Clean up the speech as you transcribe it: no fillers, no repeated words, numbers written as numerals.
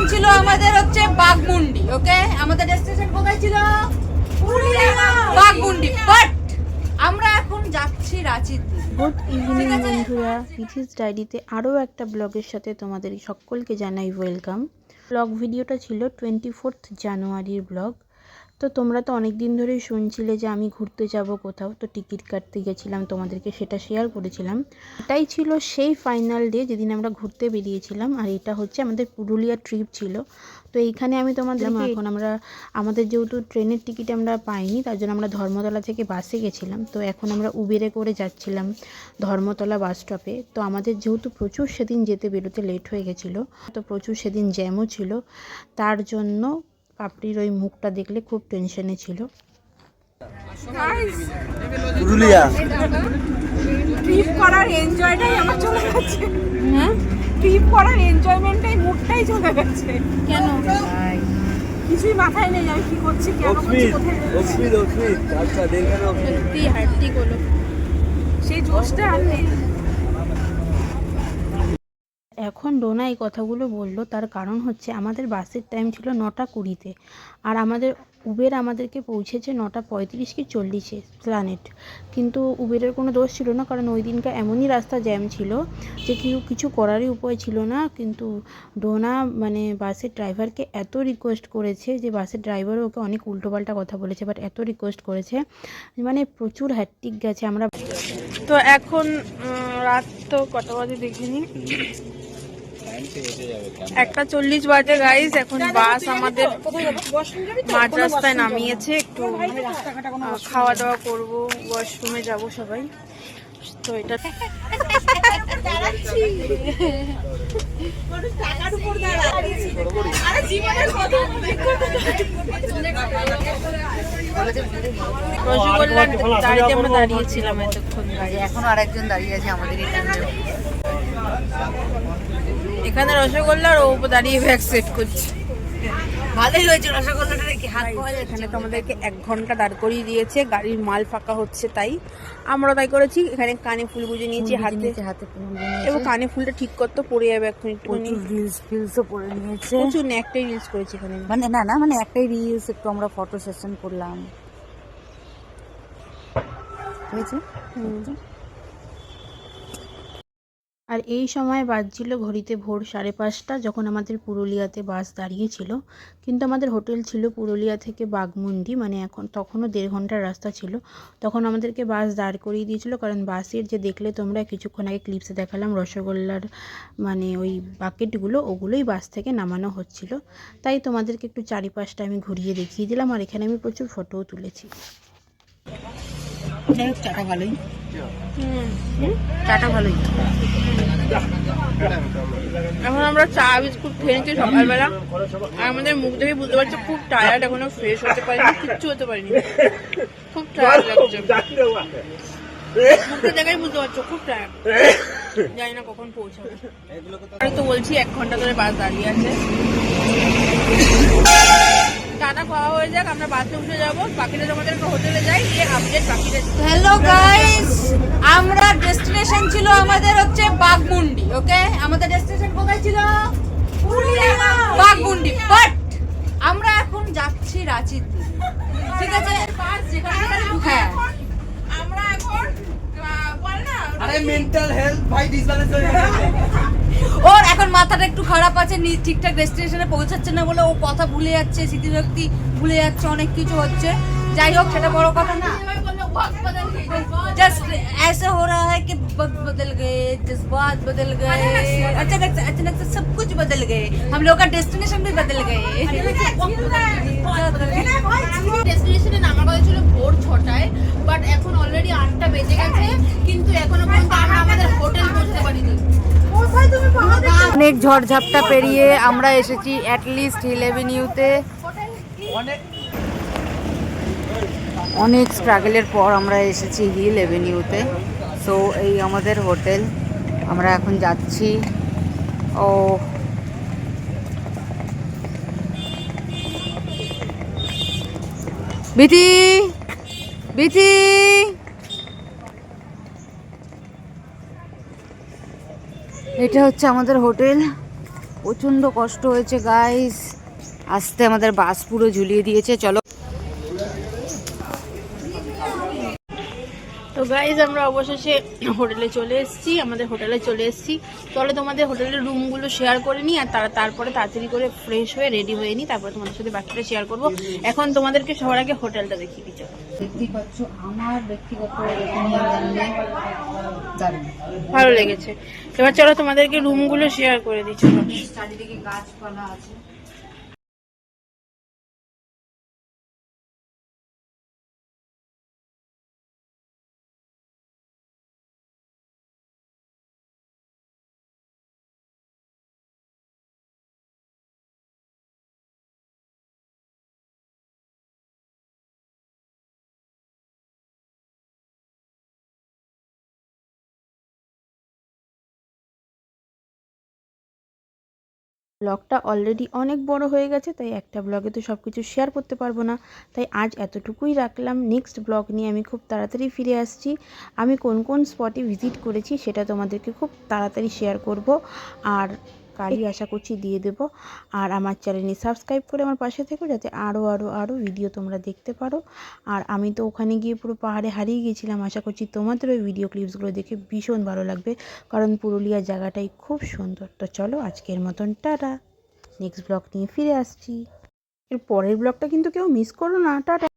Destination ছিল আমাদের হচ্ছে বাঘমুন্ডি। ওকে, আমাদের ডেস্টিনেশন কোথায় ছিল? বাঘমুন্ডি। বাট আমরা এখন যাচ্ছি রাঁচিতে। গুড ইভিনিং বন্ধুরা, পিথিস ডায়েরিতে আরও একটা ব্লগের সাথে তোমাদের সকলকে জানাই ওয়েলকাম। ব্লগ ভিডিওটা ছিল 24 জানুয়ারির ব্লগ। তো তোমরা তো অনেক দিন ধরেই শুনছিলে যে আমি ঘুরতে যাব কোথাও, তো টিকিট কাটতে গেছিলাম, তোমাদেরকে সেটা শেয়ার করেছিলাম। এটাই ছিল সেই ফাইনাল ডে যেদিন আমরা ঘুরতে বেরিয়েছিলাম, আর এটা হচ্ছে আমাদের পুরুলিয়া ট্রিপ ছিল। তো এইখানে আমি এখন আমাদের যেহেতু ট্রেনের টিকিট আমরা পাইনি, তার জন্য আমরা ধর্মতলা থেকে বাসে গেছিলাম। তো এখন আমরা উবেরে করে যাচ্ছিলাম ধর্মতলা বাস স্টপে। তো আমাদের যেহেতু প্রচুর সেদিন যেতে বেরোতে লেট হয়ে গেছিলো, তো প্রচুর সেদিন জ্যামও ছিল, তার জন্য পাপড়ির ওই মুখটা দেখলে খুব টেনশনে ছিল। পুরুলিয়া ট্রিপ করার এনজয়টাই আমার চলে গেছে। হ্যাঁ, ট্রিপ করার এনজয়মেন্টটাই মুডটাই চলে গেছে। কেন? কিছুই মাথায় নেই আমি কি করছি, কেন করছি, কোথায় যাচ্ছি। আচ্ছা দেখেন সত্যি হাঁটতি হলো, সেই জোশটা আর নেই। এখন ডোনা এই কথাগুলো বললো, তার কারণ হচ্ছে আমাদের বাসের টাইম ছিল 9টা 20-তে, আর আমাদের উবের আমাদেরকে পৌঁছেছে 9টা 35 কি 40-এ প্ল্যানেট। কিন্তু উবেরের কোনো দোষ ছিল না, কারণ ওই দিনকার এমনই রাস্তা জ্যাম ছিল যে কিছু করারই উপায় ছিল না। কিন্তু ডোনা মানে বাসের ড্রাইভারকে এত রিকোয়েস্ট করেছে যে বাসের ড্রাইভারও ওকে অনেক উল্টোপাল্টা কথা বলেছে, বাট এত রিকোয়েস্ট করেছে মানে প্রচুর হ্যাট্রিক গেছে। আমরা তো এখন রাত তো কটা বাজে দেখিনি, 1:40 বাজে গাইজ। এখন বাস আমাদের মাঝ রাস্তায় নামিয়েছে, একটু খাওয়া দাওয়া করবো, ওয়াশরুমে যাব সবাই। তো এটা রসগোল্লার দাঁড়িয়ে আমরা দাঁড়িয়েছিলাম এতক্ষণ, এখন আরেকজন দাঁড়িয়ে আছে আমাদের এখানে রসগোল্লার ও দাঁড়িয়ে ব্যাগ সেট করছে। ভালোই হয়েছে রসগোল্লাটা রেখে হাত পাওয়া যায়। এখানে তো আমাদেরকে 1 ঘন্টা দাঁড় করিয়ে দিয়েছে, গাড়ির মাল ফাঁকা হচ্ছে, তাই আমরা তাই করেছি। এখানে কানে ফুল গুঁজে নিয়েছি, হাতে এবং কানে ফুলটা ঠিক করতে পড়ে যাবে এখন একটুখানি। রিলসও করে নিয়েছে, প্রচুর একটাই রিলস করেছি এখানে, মানে একটাই রিলস, একটু আমরা ফটো সেশন করলাম, হয়েছে। আর এই সময় বাজছিল ঘড়িতে ভোর 5:30 যখন আমাদের পুরুলিয়াতে বাস দাঁড়িয়েছিল। কিন্তু আমাদের হোটেল ছিল পুরুলিয়া থেকে বাঘমুন্ডি, মানে তখনও 1.5 ঘন্টার রাস্তা ছিল। তখন আমাদেরকে বাস দাঁড় করিয়ে দিয়েছিল, কারণ বাসের যে দেখলে তোমরা কিছুক্ষণ আগে ক্লিপসে দেখালাম রসগোল্লার মানে ওই বাকেটগুলো, ওগুলোই বাস থেকে নামানো হচ্ছিল। তাই তোমাদেরকে একটু চারিপাশটা আমি ঘুরিয়ে দেখিয়ে দিলাম, আর এখানে আমি প্রচুর ফটোও তুলেছি। চাটা ভালোই, চাটা ভালোই। এখন আমরা চা বিস্কুট খেয়েছি সকালবেলা, আর আমাদের মুখ দেখে বুঝতে পারছি খুব টায়ার্ড, এখনো ফ্রেশ হতে পারিনি, কিচ্ছু হতে পারিনি, খুব টায়ার্ড লাগছে। মুখটা দেখাই বুঝতে পারছো খুব টায়ার্ড, জানি না কখন পৌঁছাবে। আমি তো বলছি 1 ঘন্টা ধরে বাস দাঁড়িয়ে আছে। টাটা খাওয়া হয়ে যাক, আমরা বাসে উঠে যাবো, বাকিটা আমাদের একটা হোটেলে যাই, গিয়ে আপডেট বাকিটা। হ্যালো গাইস, আমরা ডেস্টিনেশন ছিল আমাদের হচ্ছে বাঘমুন্ডি। ওকে, আমাদের ডেস্টিনেশন কোথায় ছিল? বাঘমুন্ডি। বাট আমরা এখন যাচ্ছি রাঁচিতে, ঠিক আছে? হ্যাঁ, আমরা এখন আরে মেন্টাল হেলথ ভাই ডিসব্যালেন্স হয়ে গেছে। ওর এখন মাথাটা একটু খারাপ আছে, ঠিকঠাক ডেস্টিনেশনে পৌঁছাচ্ছে না বলে ও কথা ভুলে যাচ্ছে, স্মৃতিশক্তি ভুলে যাচ্ছে, অনেক কিছু হচ্ছে। যাই হোক, সেটা বড় কথা না। जस्ट ऐसा हो रहा है कि वक्त बदल गए, जज्बात बदल गए, अचानक से सब कुछ बदल गए, हम लोग का डेस्टिनेशन भी बदल गए। ডেস্টিনেশনে নামার কথা ছিল ভোর 6টায়, বাট এখন অলরেডি 8টা বেজে গেছে, কিন্তু এখনো পর্যন্ত আমরা আমাদের হোটেল পৌঁছতে পারিনি। অনেক ঝড়ঝাপটা পেরিয়ে আমরা এসেছি অ্যাটলিস্ট হিল এভিনিউতে। অনেক স্ট্রাগলের পর আমরা এসেছি হিল এভিনিউতে। সো এই আমাদের হোটেল, আমরা এখন যাচ্ছি। ও বিথি বিথি, এটা হচ্ছে আমাদের হোটেল। প্রচণ্ড কষ্ট হয়েছে গাইস, আসতে আমাদের বাস পুরো ঝুলিয়ে দিয়েছে। চলো তো গাইজ আমরা অবশেষে হোটেলে চলে এসেছি, আমাদের হোটেলে চলে এসেছি। চলো তোমাদের হোটেলের রুমগুলো শেয়ার করে নিই, আর তারপরে তাড়াতাড়ি করে ফ্রেশ হয়ে রেডি হয়ে নিই, তারপরে তোমাদের সাথে বাকিটা শেয়ার করবো। এখন তোমাদেরকে সবার আগে হোটেলটা দেখিয়ে দিচ্ছি। দেখতেই পাচ্ছ আমার ব্যক্তিগত দারুণ ভালো লেগেছে। এবার চলো তোমাদেরকে রুমগুলো শেয়ার করে দিচ্ছি। চারিদিকে গাছপালা আছে। ব্লগটা অলরেডি অনেক বড় হয়ে গেছে, তাই একটা ব্লগে তো সব কিছু শেয়ার করতে পারবো না, তাই আজ এতটুকুই রাখলাম। নেক্সট ব্লগ নিয়ে আমি খুব তাড়াতাড়ি ফিরে আসছি। আমি কোন কোন স্পটে ভিজিট করেছি সেটা তোমাদেরকে খুব তাড়াতাড়ি শেয়ার করব, আর কালই আশা করছি দিয়ে দেবো। আর আমার চ্যানেলটি সাবস্ক্রাইব করে আমার পাশে থেকো, যাতে আরও ভিডিও তোমরা দেখতে পারো। আর আমি তো ওখানে গিয়ে পুরো পাহাড়ে হারিয়ে গিয়েছিলাম, আশা করছি তোমাদের ওই ভিডিও ক্লিপসগুলো দেখে ভীষণ ভালো লাগবে, কারণ পুরুলিয়া জায়গাটাই খুব সুন্দর। তো চলো আজকের মতন টাটা, নেক্সট ব্লগ নিয়ে ফিরে আসছি। এর পরের ব্লগটা কিন্তু কেউ মিস করো না। টাটা।